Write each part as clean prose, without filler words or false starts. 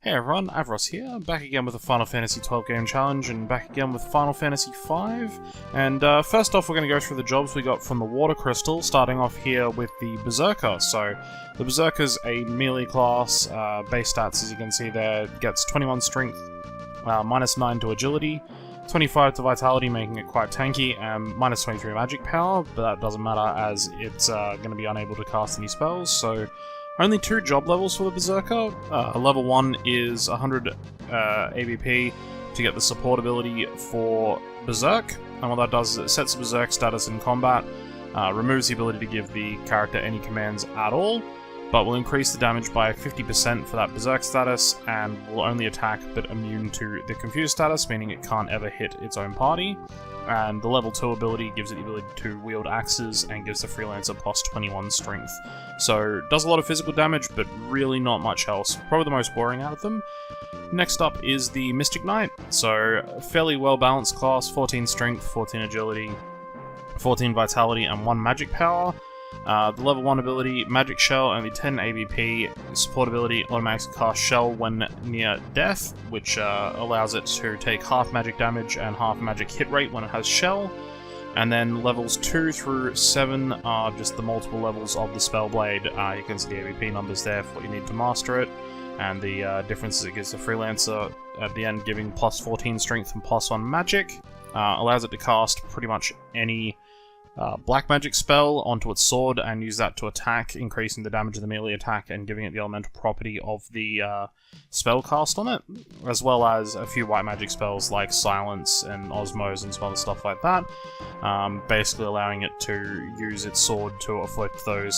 Hey everyone, Avros here, back again with a Final Fantasy XII game challenge, and back again with Final Fantasy V. And first off, we're going to go through the jobs we got from the Water Crystal, starting off here with the Berserker. So, the Berserker's a melee class, base stats as you can see there, gets 21 strength, minus 9 to agility, 25 to vitality, making it quite tanky, and minus 23 magic power, but that doesn't matter as it's going to be unable to cast any spells, so only 2 job levels for the Berserker. Level 1 is 100 ABP to get the support ability for Berserk, and what that does is it sets the Berserk status in combat, removes the ability to give the character any commands at all, but will increase the damage by 50% for that Berserk status, and will only attack but immune to the Confused status, meaning it can't ever hit its own party. And the level 2 ability gives it the ability to wield axes and gives the Freelancer plus 21 strength. So, does a lot of physical damage, but really not much else. Probably the most boring out of them. Next up is the Mystic Knight. So, fairly well balanced class, 14 strength, 14 agility, 14 vitality, and 1 magic power. The level 1 ability, Magic Shell, only 10 ABP. Support ability, automatically cast Shell when near death, which allows it to take half magic damage and half magic hit rate when it has Shell. And then levels 2 through 7 are just the multiple levels of the Spellblade. You can see the ABP numbers there for what you need to master it. And the difference is it gives the Freelancer at the end giving plus 14 strength and plus 1 magic. Allows it to cast pretty much any black magic spell onto its sword and use that to attack, increasing the damage of the melee attack and giving it the elemental property of the spell cast on it, as well as a few white magic spells like Silence and Osmose and some other stuff like that, basically allowing it to use its sword to afflict those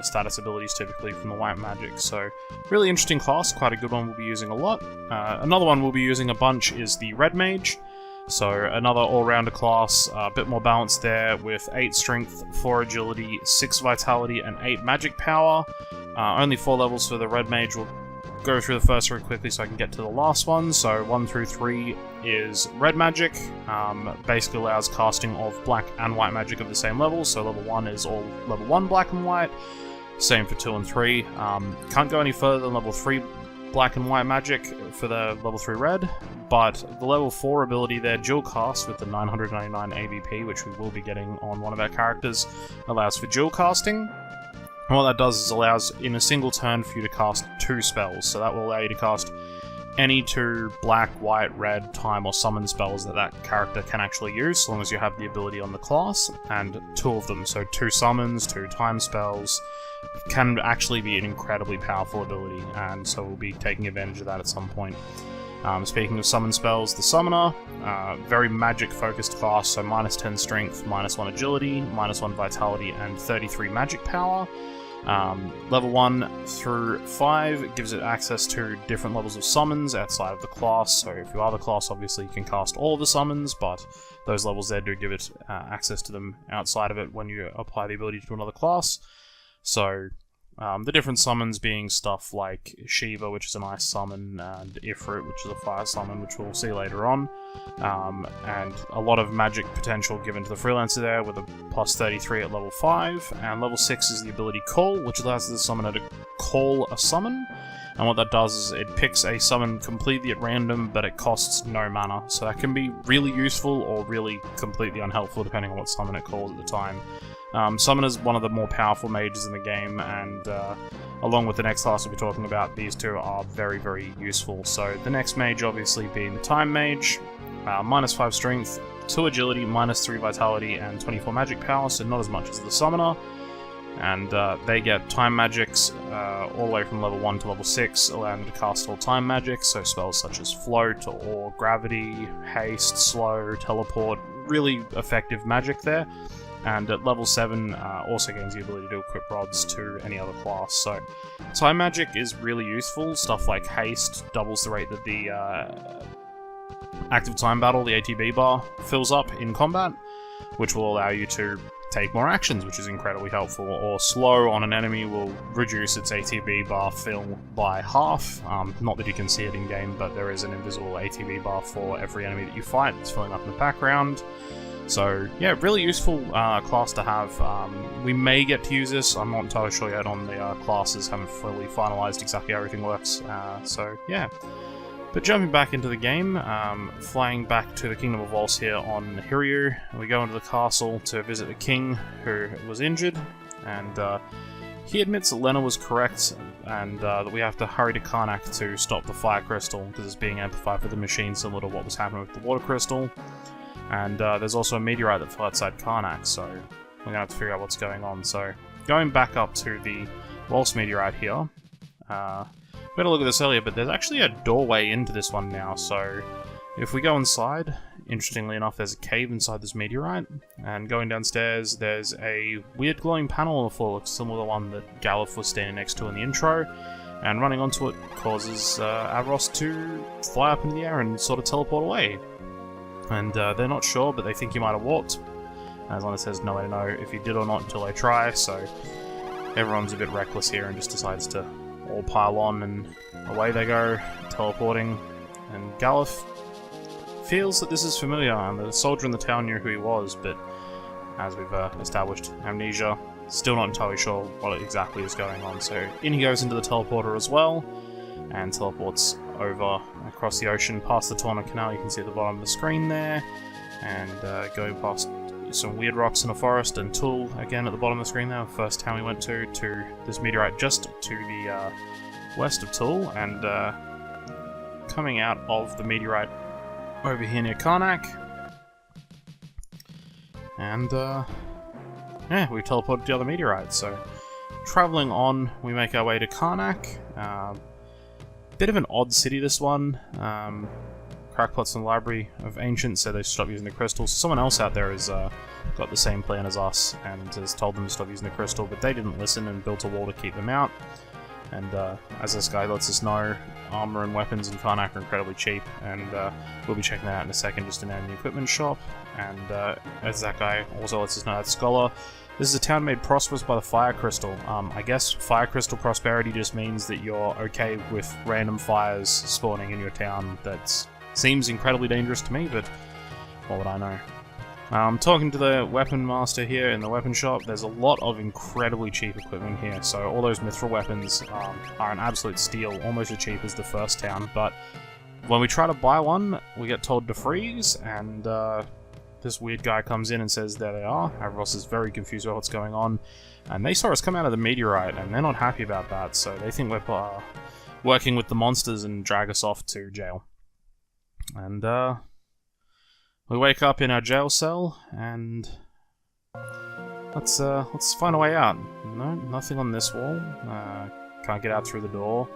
status abilities typically from the white magic. So really interesting class, quite a good one we'll be using a lot. Another one we'll be using a bunch is the Red Mage. So another all-rounder class, a bit more balanced there with 8 strength, 4 agility, 6 vitality, and 8 magic power. Only 4 levels for the Red Mage. We'll go through the first very quickly so I can get to the last one. So 1 through 3 is Red Magic, basically allows casting of black and white magic of the same level. So level 1 is all level 1 black and white, same for 2 and 3. Can't go any further than level 3 black and white magic for the level 3 red, but the level 4 ability there, dual cast with the 999 ABP, which we will be getting on one of our characters, allows for dual casting. And what that does is allows in a single turn for you to cast 2 spells, so that will allow you to cast any 2 black, white, red, time, or summon spells that that character can actually use, so long as you have the ability on the class, and 2 of them, so 2 summons, 2 time spells, can actually be an incredibly powerful ability, and so we'll be taking advantage of that at some point. Speaking of summon spells, the Summoner, very magic-focused class, so minus 10 strength, minus 1 agility, minus 1 vitality, and 33 magic power. Level 1 through 5 gives it access to different levels of summons outside of the class, so if you are the class, obviously you can cast all of the summons, but those levels there do give it access to them outside of it when you apply the ability to another class. So, the different summons being stuff like Shiva, which is an ice summon, and Ifrit, which is a fire summon, which we'll see later on. And a lot of magic potential given to the Freelancer there, with a plus 33 at level 5, and level 6 is the ability Call, which allows the summoner to call a summon. And what that does is it picks a summon completely at random, but it costs no mana. So that can be really useful or really completely unhelpful depending on what summon it calls at the time. Summoner's one of the more powerful mages in the game, and along with the next class we'll be talking about, these two are very, very useful. So the next mage obviously being the Time Mage, minus 5 strength, 2 agility, minus 3 vitality, and 24 magic power, so not as much as the Summoner. And they get time magics all the way from level 1 to level 6, allowing them to cast all time magics, so spells such as Float or Gravity, Haste, Slow, Teleport, really effective magic there. And at level 7 also gains the ability to equip rods to any other class. So time magic is really useful. Stuff like Haste doubles the rate that the active time battle, the ATB bar, fills up in combat, which will allow you to take more actions, which is incredibly helpful. Or Slow on an enemy will reduce its ATB bar fill by half. Not that you can see it in game, but there is an invisible ATB bar for every enemy that you fight. It's filling up in the background. So yeah, really useful class to have. We may get to use this. I'm not entirely sure yet on the classes. Haven't fully finalized exactly how everything works. So yeah. But jumping back into the game, flying back to the Kingdom of Waltz here on Hiryu, we go into the castle to visit the king who was injured, and he admits that Lena was correct, and that we have to hurry to Karnak to stop the fire crystal, because it's being amplified with the machine, similar to what was happening with the water crystal. And there's also a meteorite that fell outside Karnak, so we're going to have to figure out what's going on. So, going back up to the Waltz meteorite here, we had a look at this earlier, but there's actually a doorway into this one now, so if we go inside, interestingly enough, there's a cave inside this meteorite, and going downstairs, there's a weird glowing panel on the floor, similar to the one that Galuf was standing next to in the intro, and running onto it causes Avros to fly up into the air and sort of teleport away. And they're not sure, but they think he might have walked. As Lena says, no way to know if he did or not until they try, so everyone's a bit reckless here and just decides to all pile on, and away they go, teleporting. And Galuf feels that this is familiar, and the soldier in the town knew who he was, but as we've established, amnesia, still not entirely sure what exactly is going on. So in he goes into the teleporter as well, and teleports over across the ocean past the Torna Canal. You can see at the bottom of the screen there, and going past some weird rocks in a forest, and Tool again at the bottom of the screen there, the first town we went to this meteorite just to the west of Tool, and coming out of the meteorite over here near Karnak. And yeah, we teleported to the other meteorite, so travelling on, we make our way to Karnak. Bit of an odd city, this one. Crackpots in the Library of Ancients said they should stop using the crystals. Someone else out there has got the same plan as us and has told them to stop using the crystal, but they didn't listen and built a wall to keep them out. And as this guy lets us know, armor and weapons in Karnak are incredibly cheap, and we'll be checking that out in a second just in our new equipment shop. And as that guy also lets us know, that Scholar, this is a town made prosperous by the fire crystal. I guess fire crystal prosperity just means that you're okay with random fires spawning in your town. That seems incredibly dangerous to me, but what would I know? Talking to the weapon master here in the weapon shop, there's a lot of incredibly cheap equipment here, so all those mithril weapons are an absolute steal, almost as cheap as the first town, but when we try to buy one, we get told to freeze, and this weird guy comes in and says there they are. Avros is very confused about what's going on, and they saw us come out of the meteorite, and they're not happy about that, so they think we're working with the monsters and drag us off to jail. And we wake up in our jail cell, and let's find a way out. No, nothing on this wall. Can't get out through the door.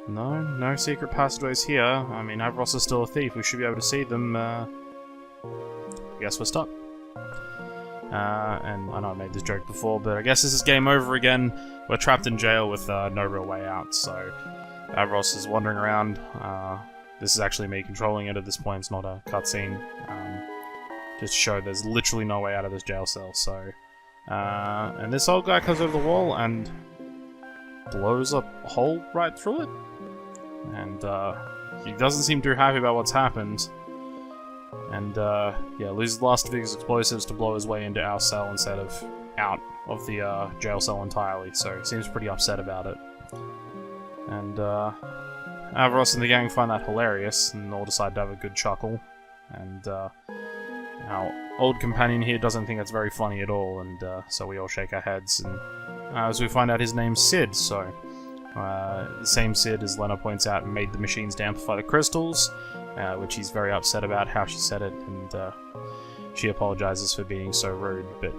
No secret passageways here. I mean, Avros is still a thief. We should be able to see them. I guess we're stuck. And I know I made this joke before, but I guess this is game over again. We're trapped in jail with no real way out. So Avros is wandering around. This is actually me controlling it at this point, it's not a cutscene. Just to show there's literally no way out of this jail cell, so... and this old guy comes over the wall and blows a hole right through it. And he doesn't seem too happy about what's happened. And yeah, loses the last of his explosives to blow his way into our cell instead of out of the jail cell entirely, so he seems pretty upset about it. And Avros and the gang find that hilarious, and all decide to have a good chuckle. And our old companion here doesn't think it's very funny at all, and so we all shake our heads. And as we find out, his name's Sid, so the same Sid, as Lena points out, made the machines to amplify the crystals, which he's very upset about how she said it, and she apologizes for being so rude. But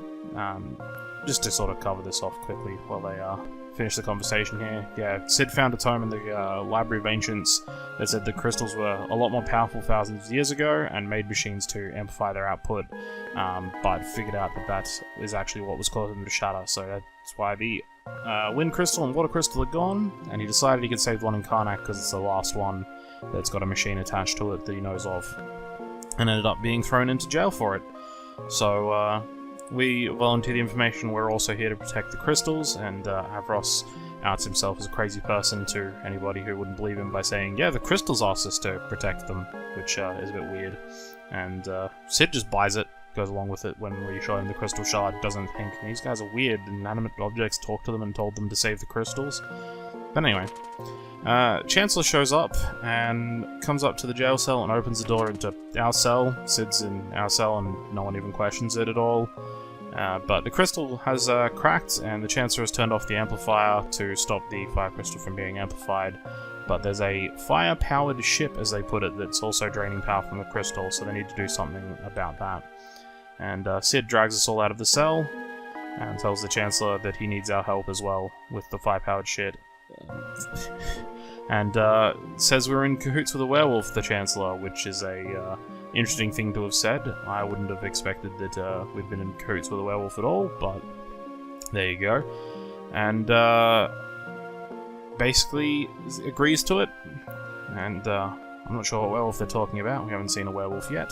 just to sort of cover this off quickly while they finish the conversation here. Yeah, Sid found a tome in the Library of Ancients that said the crystals were a lot more powerful thousands of years ago and made machines to amplify their output, but figured out that that is actually what was causing them to shatter, so that's why the wind crystal and water crystal are gone, and he decided he could save the one in Karnak because it's the last one that's got a machine attached to it that he knows of, and ended up being thrown into jail for it. So, we volunteer the information. We're also here to protect the crystals, and Avros outs himself as a crazy person to anybody who wouldn't believe him by saying, yeah, the crystals asked us to protect them, which is a bit weird. And Sid just buys it goes along with it when we show him the crystal shard. Doesn't think these guys are weird. Inanimate objects talk to them and told them to save the crystals. But anyway, Chancellor shows up and comes up to the jail cell and opens the door into our cell. Sid's in our cell and no one even questions it at all. But the crystal has cracked, and the Chancellor has turned off the amplifier to stop the fire crystal from being amplified. But there's a fire-powered ship, as they put it, that's also draining power from the crystal, so they need to do something about that. And Sid drags us all out of the cell, and tells the Chancellor that he needs our help as well with the fire-powered shit. And says we're in cahoots with a werewolf, the Chancellor, which is a interesting thing to have said. I wouldn't have expected that we'd been in cahoots with a werewolf at all, but there you go. And basically agrees to it, and I'm not sure what werewolf they're talking about. We haven't seen a werewolf yet.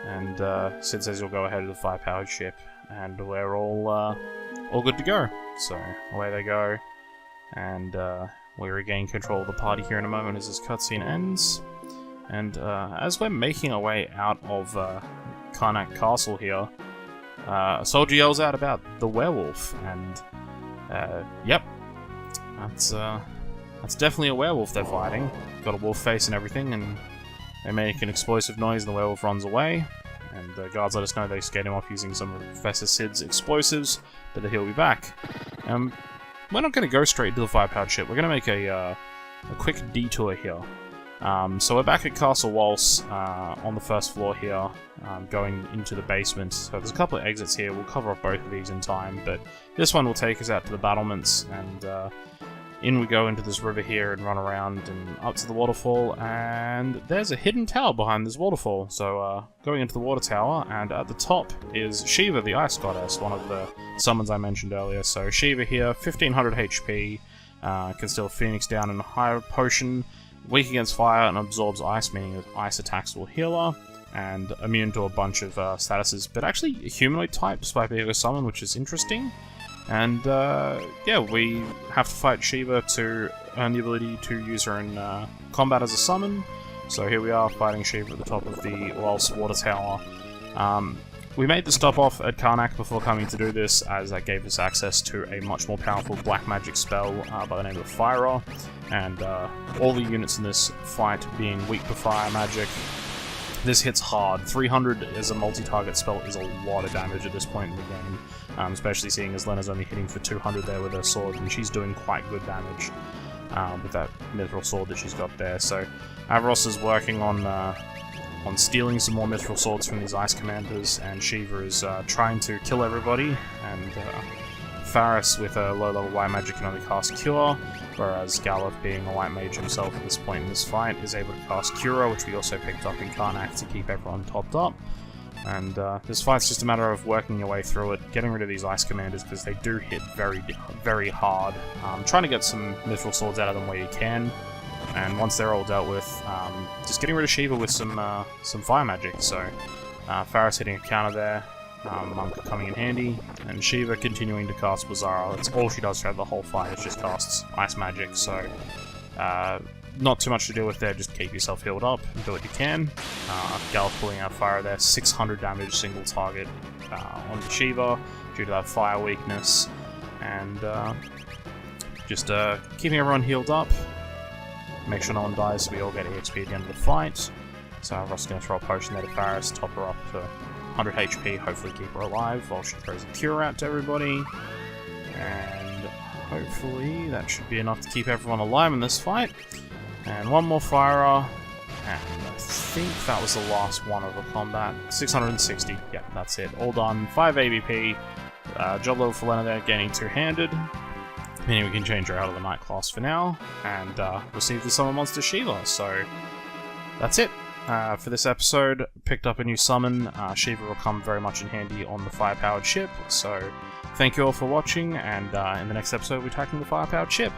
And Sid says he'll go ahead with the fire-powered ship, and we're all good to go. So away they go, and we regain control of the party here in a moment as this cutscene ends. And as we're making our way out of Karnak Castle here, a soldier yells out about the werewolf, and yep, that's definitely a werewolf they're fighting. Got a wolf face and everything, and they make an explosive noise and the werewolf runs away. And the guards let us know they scared him off using some of Professor Sid's explosives, but that he'll be back. We're not going to go straight to the fire-powered ship. We're going to make a quick detour here. So we're back at Castle Waltz on the first floor here, going into the basement. So there's a couple of exits here. We'll cover off both of these in time, but this one will take us out to the battlements, and in we go into this river here and run around and up to the waterfall, and there's a hidden tower behind this waterfall. So going into the water tower, and at the top is Shiva, the ice goddess, one of the summons I mentioned earlier. So Shiva here, 1500 HP, can steal Phoenix down in a higher potion, weak against fire and absorbs ice, meaning that ice attacks will heal her, and immune to a bunch of statuses, but actually a humanoid type despite being a summon, which is interesting. And yeah, we have to fight Shiva to earn the ability to use her in combat as a summon. So here we are fighting Shiva at the top of the Waltz water tower. We made the stop off at Karnak before coming to do this, as that gave us access to a much more powerful black magic spell by the name of Fire, and all the units in this fight being weak to fire magic. This hits hard. 300 as a multi-target spell is a lot of damage at this point in the game, especially seeing as Lena's only hitting for 200 there with her sword, and she's doing quite good damage with that mithril sword that she's got there. So Avros is working on stealing some more mithril swords from these ice commanders, and Shiva is trying to kill everybody, and Faris with a low-level white magic can only cast Cure, whereas Galuf, being a white mage himself at this point in this fight, is able to cast Cura, which we also picked up in Karnak to keep everyone topped up. And this fight's just a matter of working your way through it, getting rid of these ice commanders because they do hit very, very hard. Trying to get some mithril swords out of them where you can, and once they're all dealt with, just getting rid of Shiva with some fire magic. So Faris hitting a counter there, Monk coming in handy, and Shiva continuing to cast Bizarro. That's all she does throughout the whole fight, is just casts ice magic, so not too much to deal with there, just keep yourself healed up and do what you can. Galuf pulling out fire there, 600 damage single target on Shiva due to that fire weakness, and just keeping everyone healed up, make sure no one dies so we all get EXP at the end of the fight. So Ross is going to throw a potion there to Faris, top her up to 100 HP, hopefully keep her alive while she throws a cure out to everybody. And hopefully that should be enough to keep everyone alive in this fight. And one more fire, and I think that was the last one of the combat. 660, yeah, that's it. All done. 5 ABP. Job level for Lena there, gaining two-handed. Meaning we can change her out of the Night class for now, and receive the Summon Monster Shiva. So that's it. For this episode, picked up a new summon. Shiva will come very much in handy on the fire-powered ship, so thank you all for watching, and in the next episode we're tackling the fire-powered ship.